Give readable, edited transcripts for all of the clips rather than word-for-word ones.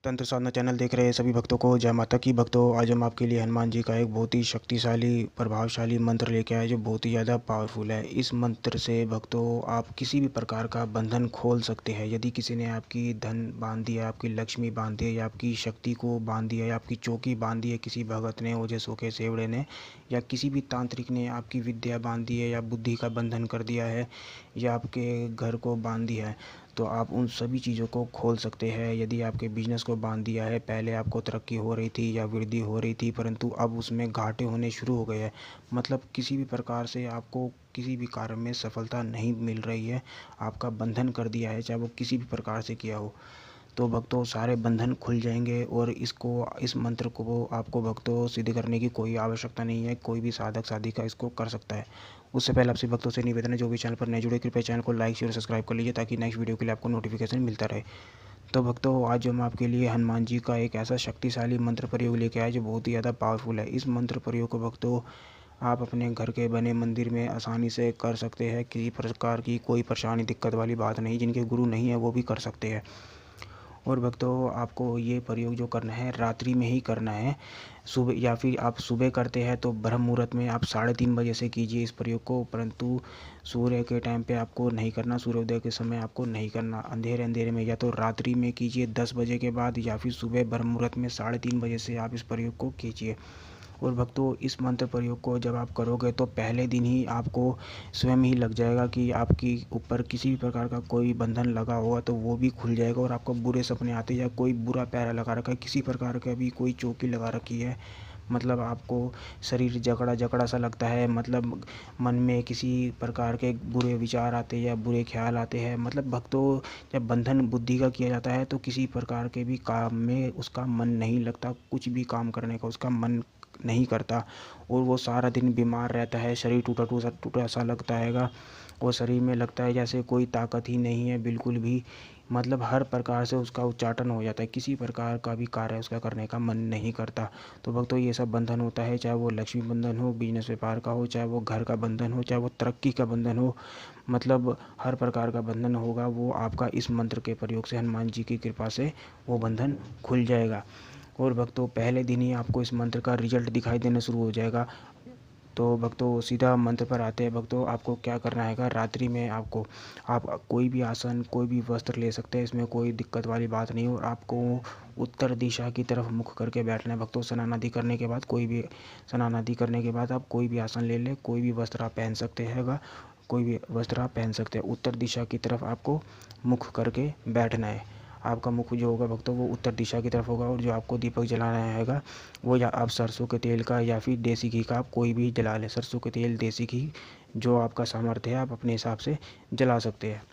तंत्र साधना चैनल देख रहे सभी भक्तों को जय माता की। भक्तों, आज हम आपके लिए हनुमान जी का एक बहुत ही शक्तिशाली प्रभावशाली मंत्र लेके आए जो बहुत ही ज़्यादा पावरफुल है। इस मंत्र से भक्तों आप किसी भी प्रकार का बंधन खोल सकते हैं। यदि किसी ने आपकी धन बांध दिया, आपकी लक्ष्मी बांध दी है, या आपकी शक्ति को बांध दिया, या आपकी चौकी बांध दी है किसी भगत ने, ओझे सोखे सेवड़े ने, या किसी भी तांत्रिक ने आपकी विद्या बांध दी है, या बुद्धि का बंधन कर दिया है, या आपके घर को बांध दिया है, तो आप उन सभी चीज़ों को खोल सकते हैं। यदि आपके बिजनेस को बांध दिया है, पहले आपको तरक्की हो रही थी या वृद्धि हो रही थी, परंतु अब उसमें घाटे होने शुरू हो गए हैं, मतलब किसी भी प्रकार से आपको किसी भी कार्य में सफलता नहीं मिल रही है, आपका बंधन कर दिया है, चाहे वो किसी भी प्रकार से किया हो, तो भक्तों सारे बंधन खुल जाएंगे। और इस मंत्र को आपको भक्तों सिद्ध करने की कोई आवश्यकता नहीं है। कोई भी साधक साधिका इसको कर सकता है। उससे पहले आपसे भक्तों से निवेदन है, जो भी चैनल पर नए जुड़े कृपया चैनल को लाइक शेयर सब्सक्राइब कर लीजिए, ताकि नेक्स्ट वीडियो के लिए आपको नोटिफिकेशन मिलता रहे। तो भक्तों, आज हम आपके लिए हनुमान जी का एक ऐसा शक्तिशाली मंत्र प्रयोग लेके आए जो बहुत ही ज़्यादा पावरफुल है। इस मंत्र प्रयोग को भक्तों आप अपने घर के बने मंदिर में आसानी से कर सकते हैं। किसी प्रकार की कोई परेशानी दिक्कत वाली बात नहीं, जिनके गुरु नहीं है वो भी कर सकते हैं। और भक्तों, आपको ये प्रयोग जो करना है रात्रि में ही करना है। सुबह, या फिर आप सुबह करते हैं तो ब्रह्म मुहूर्त में आप 3:30 बजे से कीजिए इस प्रयोग को, परंतु सूर्य के टाइम पे आपको नहीं करना, सूर्योदय के समय आपको नहीं करना। अंधेरे अंधेरे में या तो रात्रि में कीजिए 10 बजे के बाद, या फिर सुबह ब्रह्म मुहूर्त में 3:30 बजे से आप इस प्रयोग को कीजिए। और भक्तों, इस मंत्र प्रयोग को जब आप करोगे तो पहले दिन ही आपको स्वयं ही लग जाएगा कि आपकी ऊपर किसी भी प्रकार का कोई बंधन लगा होगा तो वो भी खुल जाएगा, और आपको बुरे सपने आते, या कोई बुरा पैरा लगा रखा है, किसी प्रकार का भी कोई चौकी लगा रखी है, मतलब आपको शरीर जकड़ा जकड़ा सा लगता है, मतलब मन में किसी प्रकार के बुरे विचार आते हैं या बुरे ख्याल आते हैं, मतलब भक्तों जब बंधन बुद्धि का किया जाता है तो किसी प्रकार के भी काम में उसका मन नहीं लगता, कुछ भी काम करने का उसका मन नहीं करता, और वो सारा दिन बीमार रहता है, शरीर टूटा टूटा टूटा सा लगता हैगा, और शरीर में लगता है जैसे कोई ताकत ही नहीं है बिल्कुल भी, मतलब हर प्रकार से उसका उच्चाटन हो जाता है, किसी प्रकार का भी कार्य उसका करने का मन नहीं करता। तो भक्तों, ये सब बंधन होता है, चाहे वो लक्ष्मी बंधन हो, बिजनेस व्यापार का हो, चाहे वो घर का बंधन हो, चाहे वो तरक्की का बंधन हो, मतलब हर प्रकार का बंधन होगा वो आपका इस मंत्र के प्रयोग से, हनुमान जी की कृपा से वो बंधन खुल जाएगा। और भक्तों, पहले दिन ही आपको इस मंत्र का रिजल्ट दिखाई देना शुरू हो जाएगा। तो भक्तों, सीधा मंत्र पर आते हैं। भक्तों, आपको क्या करना है, रात्रि में आपको आप कोई भी आसन, कोई भी वस्त्र ले सकते हैं, इसमें कोई दिक्कत वाली बात नहीं, और आपको उत्तर दिशा की तरफ मुख करके बैठना है। भक्तों, स्नान आदि करने के बाद आप कोई भी आसन ले लें, कोई भी वस्त्र आप पहन सकते हैं, कोई भी वस्त्र आप पहन सकते हैं। उत्तर दिशा की तरफ आपको मुख करके बैठना है। आपका मुख जो होगा भक्तों वो उत्तर दिशा की तरफ होगा, और जो आपको दीपक जलाना हैगा वो, या आप सरसों के तेल का या फिर देसी घी का, आप कोई भी जला लें, सरसों के तेल, देसी घी, जो आपका सामर्थ्य है आप अपने हिसाब से जला सकते हैं।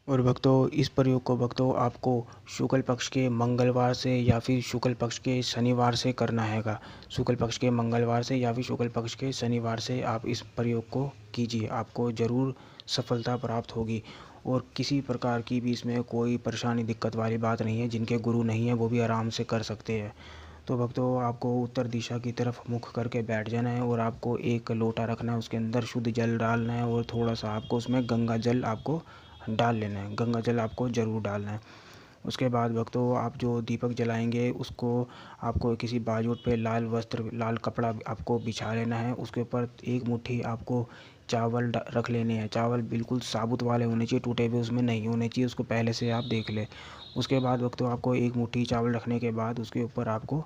और भक्तों, इस प्रयोग को भक्तों आपको शुक्ल पक्ष के मंगलवार से या फिर शुक्ल पक्ष के शनिवार से करना हैगा। शुक्ल पक्ष के मंगलवार से या फिर शुक्ल पक्ष के शनिवार से आप इस प्रयोग को कीजिए, आपको ज़रूर सफलता प्राप्त होगी। और किसी प्रकार की भी इसमें कोई परेशानी दिक्कत वाली बात नहीं है, जिनके गुरु नहीं है वो भी आराम से कर सकते हैं। तो भक्तों, आपको उत्तर दिशा की तरफ मुख करके बैठ जाना है, और आपको एक लोटा रखना है, उसके अंदर शुद्ध जल डालना है, और थोड़ा सा आपको उसमें गंगा जल आपको डाल लेना है, गंगा जल आपको ज़रूर डालना है। उसके बाद भक्तों, आप जो दीपक जलाएंगे उसको आपको किसी बाजूट पे लाल वस्त्र, लाल कपड़ा आपको बिछा लेना है, उसके ऊपर एक मुट्ठी आपको चावल रख लेने हैं। चावल बिल्कुल साबुत वाले होने चाहिए, टूटे हुए उसमें नहीं होने चाहिए, उसको पहले से आप देख लें। उसके बाद भक्तों, आपको एक मुट्ठी चावल रखने के बाद उसके ऊपर आपको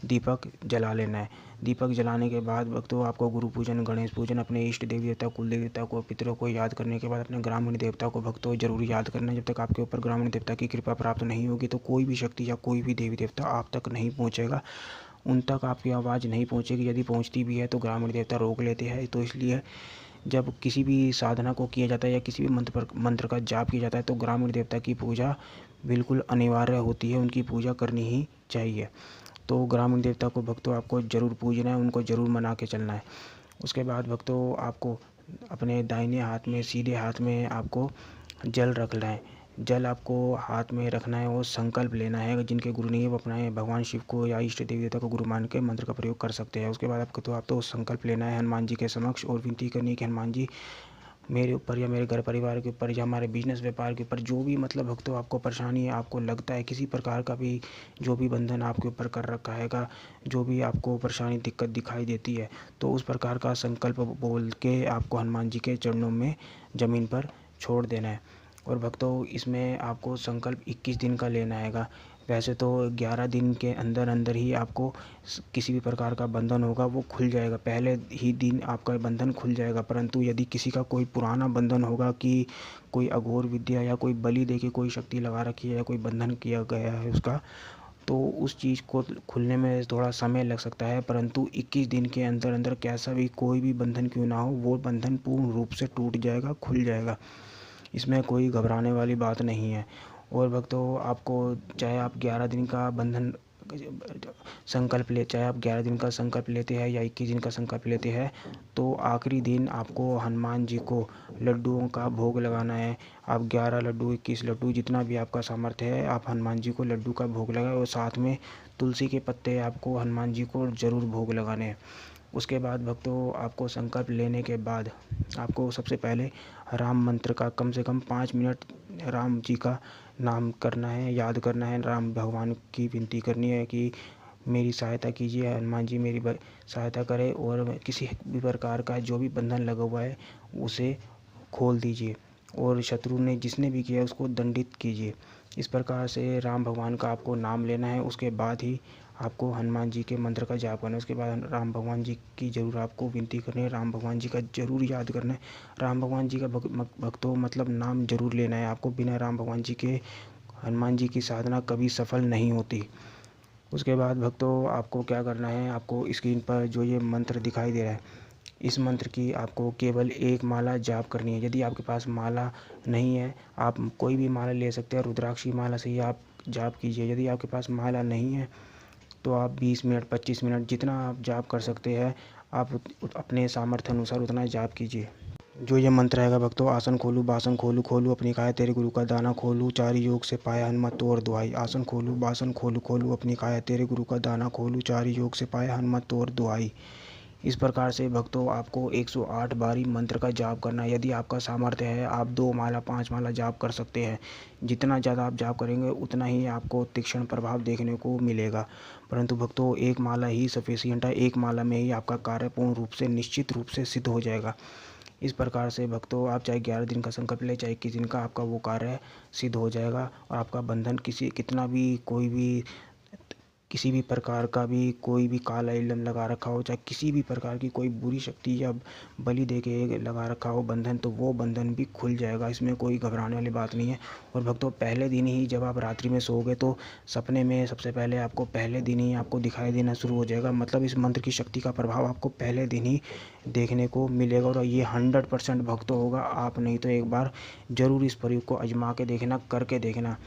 दीपक जला लेना है। दीपक जलाने के बाद भक्तों, आपको गुरु पूजन, गणेश पूजन, अपने इष्ट देवी देवता, कुल देवता को, पितरों को याद करने के बाद अपने ग्रामीण देवता को भक्तों जरूर याद करना है। जब तक आपके ऊपर ग्रामीण देवता की कृपा प्राप्त नहीं होगी तो कोई भी शक्ति या कोई भी देवी देवता आप तक नहीं पहुँचेगा, उन तक आपकी आवाज़ नहीं पहुँचेगी। यदि पहुँचती भी है तो ग्रामीण देवता रोक लेते हैं। तो इसलिए जब किसी भी साधना को किया जाता है या किसी भी मंत्र का जाप किया जाता है तो ग्रामीण देवता की पूजा बिल्कुल अनिवार्य होती है, उनकी पूजा करनी ही चाहिए। तो ग्रामीण देवता को भक्तों आपको ज़रूर पूजना है, उनको ज़रूर मना के चलना है। उसके बाद भक्तों, आपको अपने दाहिने हाथ में, सीधे हाथ में आपको जल रखना है। जल आपको हाथ में रखना है और संकल्प लेना है। जिनके गुरु नहीं है वो अपने भगवान शिव को या इष्ट देवी देवता को गुरु मान के मंत्र का प्रयोग कर सकते हैं। उसके बाद आप तो संकल्प लेना है हनुमान जी के समक्ष, और विनती करनी है कि हनुमान जी मेरे ऊपर या मेरे घर परिवार के ऊपर या हमारे बिजनेस व्यापार के ऊपर जो भी मतलब भक्तों आपको परेशानी है, आपको लगता है किसी प्रकार का भी जो भी बंधन आपके ऊपर कर रखा हैगा, जो भी आपको परेशानी दिक्कत दिखाई देती है, तो उस प्रकार का संकल्प बोल के आपको हनुमान जी के चरणों में ज़मीन पर छोड़ देना है। और भक्तों इसमें आपको संकल्प 21 दिन का लेना हैगा। वैसे तो 11 दिन के अंदर अंदर ही आपको किसी भी प्रकार का बंधन होगा वो खुल जाएगा, पहले ही दिन आपका बंधन खुल जाएगा। परंतु यदि किसी का कोई पुराना बंधन होगा कि कोई अघोर विद्या या कोई बलि दे के कोई शक्ति लगा रखी है या कोई बंधन किया गया है उसका, तो उस चीज़ को खुलने में थोड़ा समय लग सकता है। परंतु 21 दिन के अंदर अंदर कैसा भी कोई भी बंधन क्यों ना हो, वो बंधन पूर्ण रूप से टूट जाएगा, खुल जाएगा। इसमें कोई घबराने वाली बात नहीं है। और भक्तों आपको चाहे आप 11 दिन का बंधन संकल्प ले चाहे आप 11 दिन का संकल्प लेते हैं या 21 दिन का संकल्प लेते हैं, तो आखिरी दिन आपको हनुमान जी को लड्डुओं का भोग लगाना है। आप 11 लड्डू 21 लड्डू जितना भी आपका सामर्थ्य है, आप हनुमान जी को लड्डू का भोग लगाएं और साथ में तुलसी के पत्ते आपको हनुमान जी को ज़रूर भोग लगाने हैं। उसके बाद भक्तों आपको संकल्प लेने के बाद आपको सबसे पहले राम मंत्र का कम से कम 5 मिनट राम जी का नाम करना है, याद करना है। राम भगवान की विनती करनी है कि मेरी सहायता कीजिए, हनुमान जी मेरी सहायता करें और किसी भी प्रकार का जो भी बंधन लगा हुआ है उसे खोल दीजिए और शत्रु ने जिसने भी किया उसको दंडित कीजिए। इस प्रकार से राम भगवान का आपको नाम लेना है। उसके बाद ही आपको हनुमान जी के मंत्र का जाप करना है। उसके बाद राम भगवान जी की ज़रूर आपको विनती करनी है, राम भगवान जी का ज़रूर याद करना है। राम भगवान जी का भक्तों मतलब नाम ज़रूर लेना है आपको। बिना राम भगवान जी के हनुमान जी की साधना कभी सफल नहीं होती। उसके बाद भक्तों आपको क्या करना है, आपको स्क्रीन पर जो ये मंत्र दिखाई दे रहा है, इस मंत्र की आपको केवल एक माला जाप करनी है। यदि आपके पास माला नहीं है, आप कोई भी माला ले सकते हैं, रुद्राक्षी माला से ही आप जाप कीजिए। यदि आपके पास माला नहीं है तो आप 20 मिनट 25 मिनट जितना आप जाप कर सकते हैं, आप अपने सामर्थ्य अनुसार उतना जाप कीजिए। जो ये मंत्र रहेगा भक्तों, आसन खोलू बासन खोलू खोलू अपनी काया तेरे गुरु का दाना खोलू, चारि योग से पाया हनुमत तोर दुआई। आसन खोलू बासन खोलू खोलू अपनी काया तेरे गुरु का दाना खोलू, चारि योग से पाया हनुमत तोर दुआई। इस प्रकार से भक्तों आपको 108 बारी मंत्र का जाप करना है। यदि आपका सामर्थ्य है आप 2 माला 5 माला जाप कर सकते हैं। जितना ज़्यादा आप जाप करेंगे उतना ही आपको तीक्ष्ण प्रभाव देखने को मिलेगा। परंतु भक्तों एक माला ही सफिशिएंट है, एक माला में ही आपका कार्य पूर्ण रूप से निश्चित रूप से सिद्ध हो जाएगा। इस प्रकार से भक्तों आप चाहे 11 दिन का संकल्प लें चाहे 21 दिन का, आपका वो कार्य सिद्ध हो जाएगा और आपका बंधन कितना भी कोई भी किसी भी प्रकार का भी कोई भी काला इल्लम लगा रखा हो, चाहे किसी भी प्रकार की कोई बुरी शक्ति या बलि दे के लगा रखा हो बंधन, तो वो बंधन भी खुल जाएगा। इसमें कोई घबराने वाली बात नहीं है। और भक्तों पहले दिन ही जब आप रात्रि में सोओगे तो सपने में सबसे पहले आपको पहले दिन ही आपको दिखाई देना शुरू हो जाएगा। मतलब इस मंत्र की शक्ति का प्रभाव आपको पहले दिन ही देखने को मिलेगा और ये 100% भक्तों होगा। आप नहीं तो एक बार ज़रूर इस प्रयोग को आजमा के देखना, करके देखना।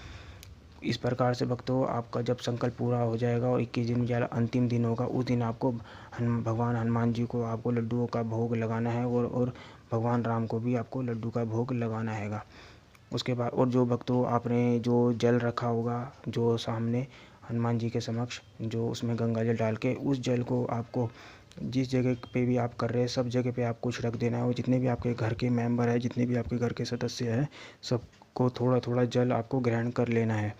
इस प्रकार से भक्तों आपका जब संकल्प पूरा हो जाएगा और 21 दिन या अंतिम दिन होगा, उस दिन आपको भगवान हनुमान जी को आपको लड्डुओं का भोग लगाना है और भगवान राम को भी आपको लड्डू का भोग लगाना हैगा। उसके बाद और जो भक्तों आपने जो जल रखा होगा जो सामने हनुमान जी के समक्ष, जो उसमें गंगा जल डाल के, उस जल को आपको जिस जगह पे भी आप कर रहे हैं सब जगह पे आपको छिड़क देना है। और जितने भी आपके घर के मेंबर हैं, जितने भी आपके घर के सदस्य हैं, सबको थोड़ा थोड़ा जल आपको ग्रहण कर लेना है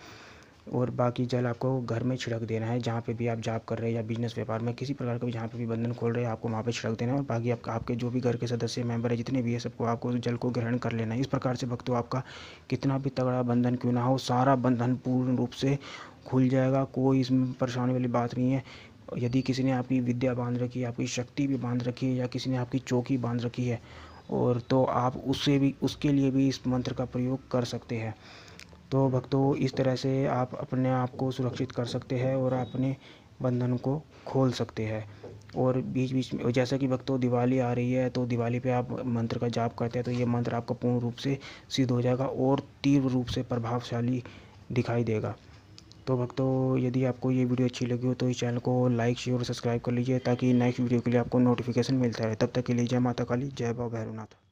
और बाकी जल आपको घर में छिड़क देना है। जहाँ पे भी आप जॉब कर रहे हैं या बिजनेस व्यापार में किसी प्रकार का भी जहाँ पे भी बंधन खोल रहे हैं, आपको वहाँ पे छिड़क देना है और बाकी आपके जो भी घर के सदस्य मेंबर है जितने भी है सबको आपको जल को ग्रहण कर लेना है। इस प्रकार से भक्तों आपका कितना भी तगड़ा बंधन क्यों ना हो, सारा बंधन पूर्ण रूप से खुल जाएगा। कोई इसमें परेशानी वाली बात नहीं है। यदि किसी ने आपकी विद्या बांध रखी है, आपकी शक्ति भी बांध रखी है या किसी ने आपकी चौकी बांध रखी है, और तो आप उसके लिए भी इस मंत्र का प्रयोग कर सकते हैं। तो भक्तों इस तरह से आप अपने आप को सुरक्षित कर सकते हैं और अपने बंधन को खोल सकते हैं। और बीच बीच में जैसा कि भक्तों दिवाली आ रही है, तो दिवाली पे आप मंत्र का जाप करते हैं तो ये मंत्र आपका पूर्ण रूप से सिद्ध हो जाएगा और तीव्र रूप से प्रभावशाली दिखाई देगा। तो भक्तों यदि आपको ये वीडियो अच्छी लगी हो तो इस चैनल को लाइक शेयर और सब्सक्राइब कर लीजिए ताकि नेक्स्ट वीडियो के लिए आपको नोटिफिकेशन मिलता रहे। तब तक के लिए जय माता काली, जय बाबा भैरवनाथ।